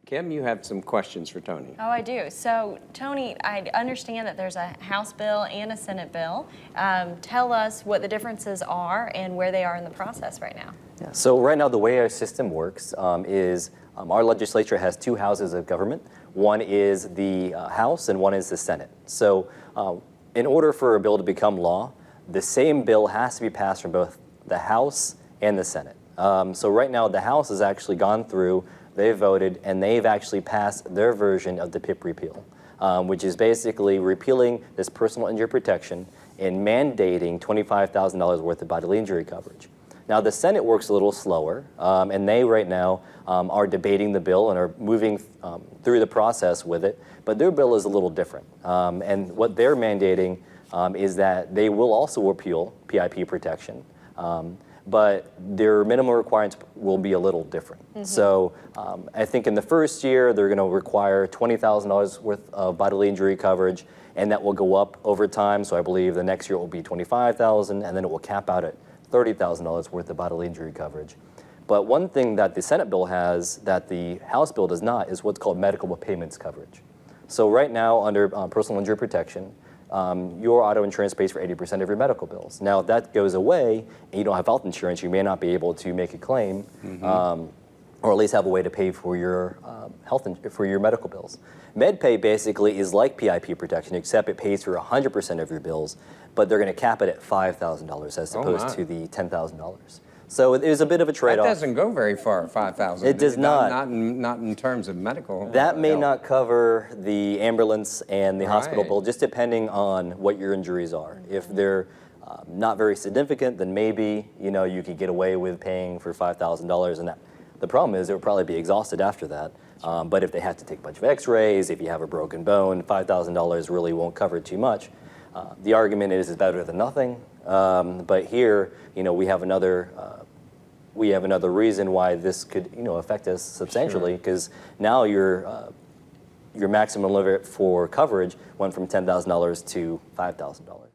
Kim, you have some questions for Tony. Oh, I do. So, Tony, I understand that there's a House bill and a Senate bill. Tell us what the differences are and where they are in the process right now. Yeah, so right now, the way our system works is our legislature has two houses of government. One is the House and one is the Senate. So in order for a bill to become law, the same bill has to be passed from both the House and the Senate. So right now, the House has actually gone through, they've voted, and they've actually passed their version of the PIP repeal, which is basically repealing this personal injury protection and mandating $25,000 worth of bodily injury coverage. Now, the Senate works a little slower, and they right now are debating the bill and are moving through the process with it, but their bill is a little different. And what they're mandating is that they will also repeal PIP protection, but their minimum requirements will be a little different. Mm-hmm. So I think in the first year, they're going to require $20,000 worth of bodily injury coverage, and that will go up over time. So I believe the next year it will be $25,000, and then it will cap out at $30,000 worth of bodily injury coverage. But one thing that the Senate bill has that the House bill does not is what's called medical payments coverage. So right now, under personal injury protection, your auto insurance pays for 80% of your medical bills. Now, if that goes away and you don't have health insurance, you may not be able to make a claim, or at least have a way to pay for your for your medical bills. MedPay basically is like PIP protection, except it pays for 100% of your bills, but they're going to cap it at $5,000 as opposed to the $10,000. So it is a bit of a trade-off. That doesn't go very far, $5,000. It does not. Not in terms of medical. That may help. not cover the ambulance and the hospital bill, just depending on what your injuries are. If they're not very significant, then maybe you could get away with paying for $5,000, and that. The problem is it would probably be exhausted after that. But if they have to take a bunch of x-rays, if you have a broken bone, $5,000 really won't cover too much. The argument is it's better than nothing. But here, we have another reason why this could, affect us substantially, because now your maximum limit for coverage went from $10,000 to $5,000.